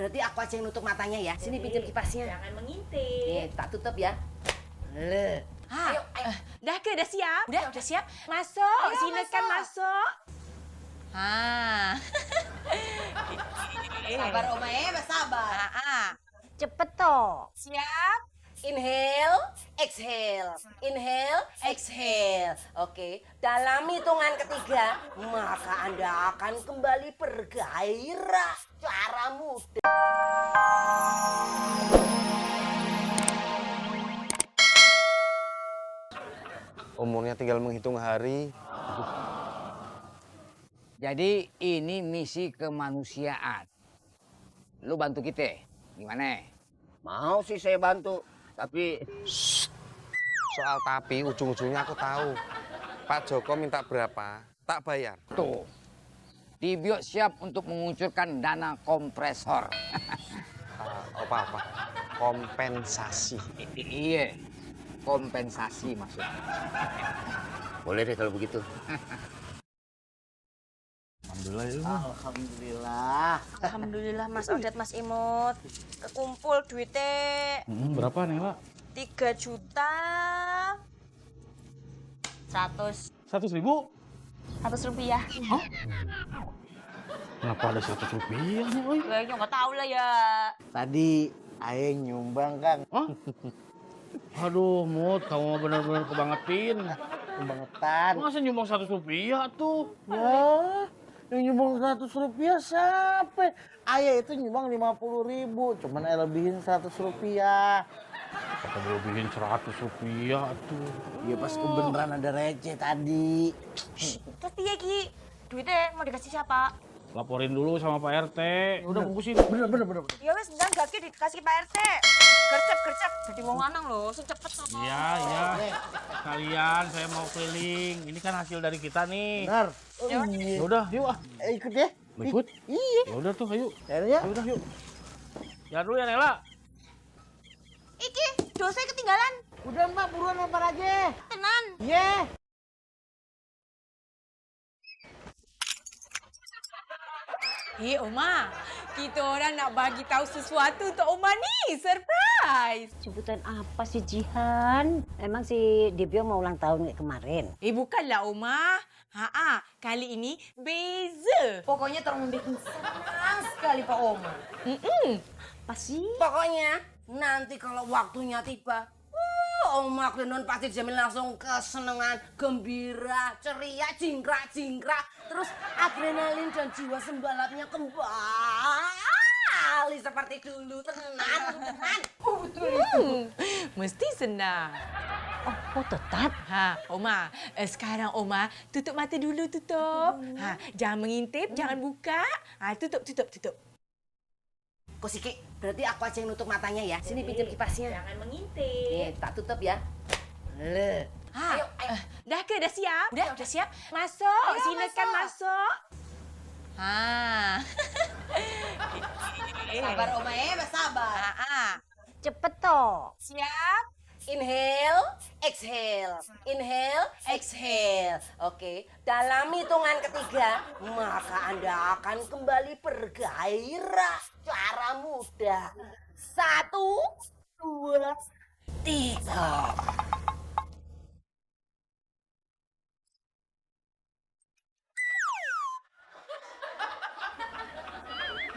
berarti aku aja yang nutup matanya ya. Sini pinjam kipasnya. Jangan mengintip. Nih, tak tutup ya. Ayo. Udah siap? Udah siap? Masuk, silakan masuk. Sabar Oma sabar. Cepet toh. Siap? Inhale, exhale. Inhale, exhale. Oke, dalam hitungan ketiga, maka Anda akan kembali bergairah. Cara mudah. Umurnya tinggal menghitung hari. Jadi ini misi kemanusiaan. Lu bantu kita, gimana? Mau sih saya bantu, tapi Soal tapi ujung-ujungnya aku tahu. Pak Joko minta berapa, tak bayar. Tuh, Tibio siap untuk mengucurkan dana kompresor. Apa-apa, kompensasi. Iya, kompensasi maksudnya. boleh deh kalau begitu. Alhamdulillah. Alhamdulillah Mas Odet, Mas Imut. Kekumpul duitnya. Berapa nih, Pak? 3 juta 100 100.000? 100 rupiah. Kenapa ada 100 rupiah nih, oi? Kayaknya nggak tahu lah ya. Tadi Aeng nyumbang, Kang. Hah? Aduh, Mut, kamu benar-benar kebangetin. Kebangetan. Masa nyumbang 100 rupiah tuh? Ya, yang nyumbang 100 rupiah siapa? Ayah itu nyumbang 50.000, cuman ayah lebihin 100 rupiah. Kata lebihin 100 rupiah tuh. Ya pas kebenaran ada receh tadi. Terus piye Ki? Duitnya mau dikasih siapa? Laporin dulu sama Pak RT. Udah bungkusin. Bener. Ya wes, bentar gak Ki dikasih Pak RT. Gercep. Jadi wong lanang loh, cepet sama. Iya. Kalian saya mau keliling. Ini kan hasil dari kita nih. Benar. Ya Ya udah, yuk ah. Ikut ya. Ikut? Iya. Ya udah tuh, ayo. Ya. Ya udah, yuk. Jalan dulu ya, Nela. Iki, dosa ketinggalan. Udah Mbak, buruan lempar aja. Tenan. Iya. Oma, kita orang nak bagi tahu sesuatu untuk Oma nih, surprise. Sebutan apa sih Jihan? Emang si Dibio mau ulang tahun kayak kemarin? Bukanlah Oma. Kali ini beza. Pokoknya tolong bikin senang sekali Pak Oma. Pasti. Pokoknya nanti kalau waktunya tiba, Oma Klenon pasti jamin langsung kesenangan, gembira, ceria, jingkrak. Terus adrenalin dan jiwa sembalapnya kembali seperti dulu. Tenang. Betul itu. Mesti senang. Oh tetap. Oma, sekarang Oma tutup mata dulu, tutup. Jangan mengintip, jangan buka. Tutup. Kok Siki, berarti aku aja yang nutup matanya ya. Sini pinjam kipasnya. Jangan mengintip. Nih, tak tutup ya. Ayo. Udah siap? Udah siap? Masuk, silakan masuk. Sabar Oma sabar. Cepet toh. Siap? Inhale, exhale. Inhale, exhale. Oke, dalam hitungan ketiga, maka Anda akan kembali bergairah. Cara mudah. 1, 2, 3.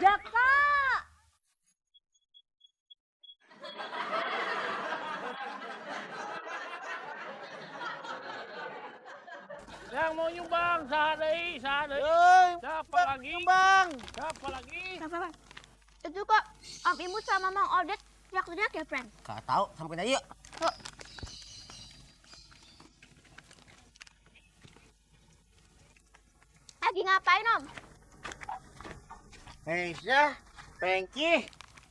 Jaka. Yang mau nyumbang, sahadai. Siapa lagi? Bang. Siapa lagi? Bang. Itu kok Om Imut sama Mang Odet teriak-teriak ya, friend? Gak tahu, sampai aja yuk. Lagi ngapain, Om? Syah, Pengki.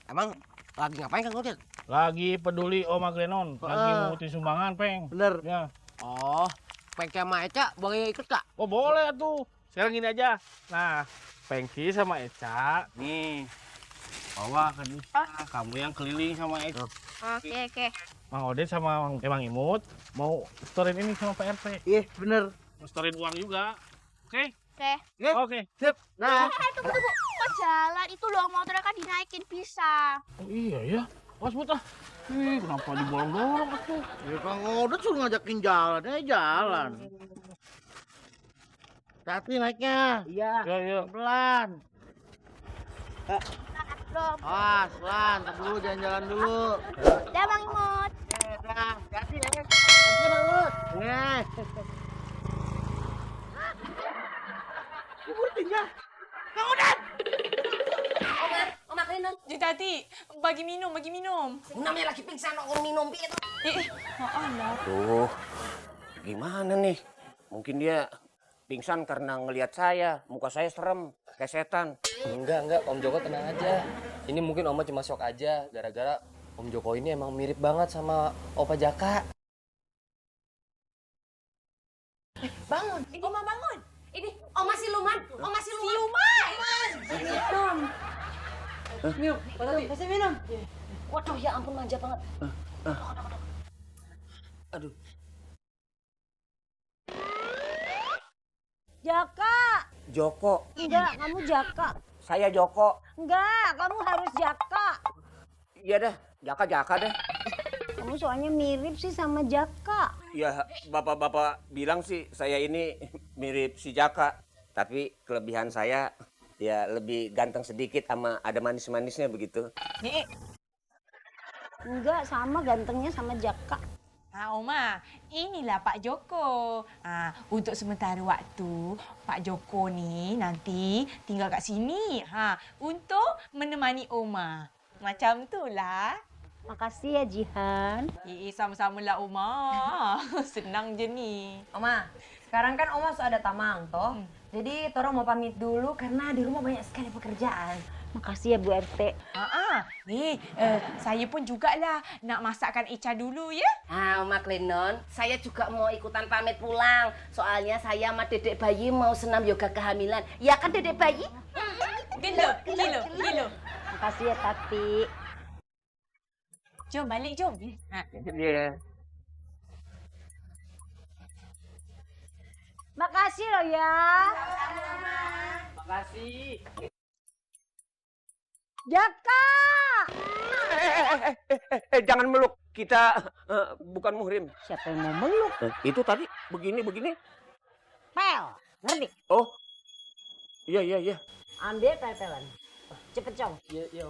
Emang lagi ngapain Kang Odet? Lagi peduli Oma Grenon. Lagi mengutin sumbangan, Peng. Bener. Ya. Oh, Pengki sama Eca boleh ikut gak? Oh boleh tuh. Sekarang gini aja. Nah, Pengki sama Eca, nih. Bawa ke Nusa. Kamu yang keliling sama Eca. Oke. Mang Odet sama Mang Imut mau storin ini sama Pak RT. Iya, bener. Mau storin uang juga. Oke? Oke. Oke. Sip. Nah. Tunggu. Kok jalan itu loh motornya kan dinaikin bisa. Oh, iya ya. Awas Bud ah. Ih, kenapa dibolong-bolong atuh? Ya Kang Odet suruh ngajakin jalan, jalan. Hati naiknya. Iya. Ya, ya. Pelan. Loh, Pelan, ntar dulu jalan-jalan dulu. dah Bang Imut. Ya, dah, hati ya. Hati Bang Imut. Ya. Oma Klinon. Tati, bagi minum, bagi minum. Namanya lagi pingsan orang minum piye toh? Tuh, gimana nih? Mungkin dia pingsan karena ngelihat saya, muka saya serem, kayak setan. Enggak, Om Joko tenang aja. Ini mungkin Oma cuma shock aja, gara-gara Om Joko ini emang mirip banget sama Opa Jaka. Bangun, Oma bangun. Ini Oma siluman, Oma siluman. Minum, kasih minum. Waduh, ya ampun manja banget. Aduh. Jaka. Joko, Enggak, kamu Jaka. saya Joko. Enggak, kamu harus Jaka. Iya dah, Jaka deh. Kamu soalnya mirip sih sama Jaka. Ya, bapak-bapak bilang sih saya ini mirip si Jaka. Tapi kelebihan saya ya lebih ganteng sedikit sama ada manis-manisnya begitu. Nih, Enggak, sama gantengnya sama Jaka. Oma, inilah Pak Joko. Untuk sementara waktu, Pak Joko ni nanti tinggal kat sini. Untuk menemani Oma. Macam tu lah. Makasih ya Jihan. Sama-sama lah Oma. Senang je ni. Oma, sekarang kan Oma sudah ada tamang toh. Jadi Torong mau pamit dulu karena di rumah banyak sekali pekerjaan. Makasih ya Bu RT. Saya pun jugalah nak masakkan Eca dulu ya. Oma Klinon, saya juga mau ikutan pamit pulang. Soalnya saya sama dedek bayi mau senam yoga kehamilan. Ya kan dedek bayi? Gilo. Makasih ya Tati. Jom balik, jom. Iya. Makasih loh ya. Makasih. Jaka. Jangan meluk. Kita bukan muhrim. Siapa yang mau meluk? Itu tadi begini. Pel. Ngerti? Oh. Iya. Ambil pel-pelan. Cepet, Cong. Iya.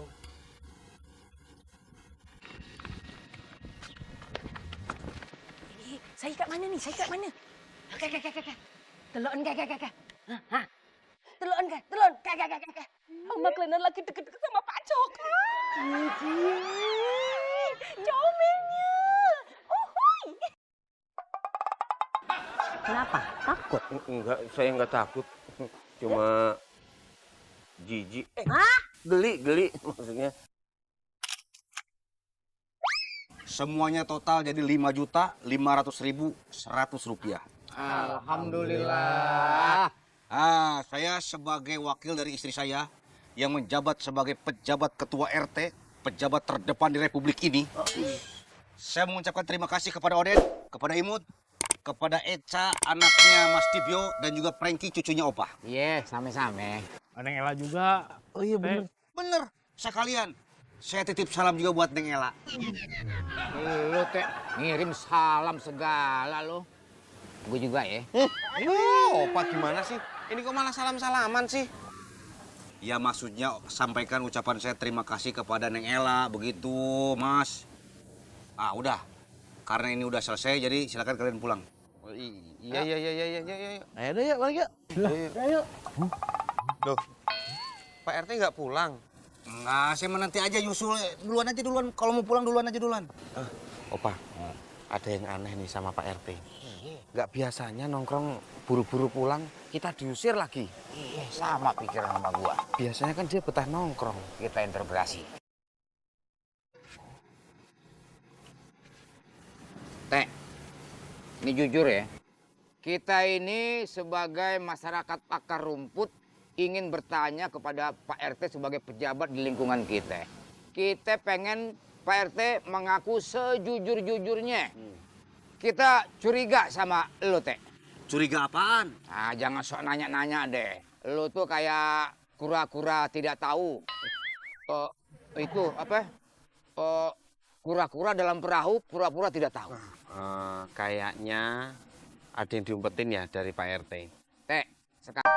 Saya kat mana ni? Telon kakak. Telon. Oma Klinon lagi deket-deket sama Pak Joko. Comelnya. Kenapa? Takut? Enggak, saya enggak takut. Cuma jijik. Geli maksudnya. Semuanya total jadi 5.500.100 rupiah. Alhamdulillah. Saya sebagai wakil dari istri saya yang menjabat sebagai pejabat ketua RT, pejabat terdepan di Republik ini. Saya mengucapkan terima kasih kepada Odet, kepada Imut, kepada Eca, anaknya Mas Tibio, dan juga Prengki, cucunya Opa. Iya, sama-sama. Ada Neng Ela juga. Oh iya bener. Bener, sekalian. Saya titip salam juga buat Neng Ela. Lu teh ngirim salam segala lo. Gue juga ya. Opa gimana sih? Ini kok malah salam-salaman sih? Ya maksudnya sampaikan ucapan saya terima kasih kepada Neng Ela, begitu Mas. Udah, karena ini udah selesai jadi silakan kalian pulang. Iya. Ayo deh, balik yuk. Ayo. Loh, Pak RT nggak pulang? Enggak, saya menanti aja nyusul. Duluan aja duluan. Kalau mau pulang duluan aja duluan. Opa, ada yang aneh nih sama Pak RT. Nggak biasanya nongkrong buru-buru pulang, kita diusir lagi. Iya, sama pikiran sama gua. Biasanya kan dia betah nongkrong. Kita integrasi. Teh, ini jujur ya. Kita ini sebagai masyarakat akar rumput ingin bertanya kepada Pak RT sebagai pejabat di lingkungan kita. Kita pengen Pak RT mengaku sejujur-jujurnya. Kita curiga sama lo, Teh. Curiga apaan? Jangan sok nanya-nanya deh. Lo tuh kayak kura-kura tidak tahu. Itu apa? Kura-kura dalam perahu, pura-pura tidak tahu. Kayaknya ada yang diumpetin ya dari Pak RT. Sekarang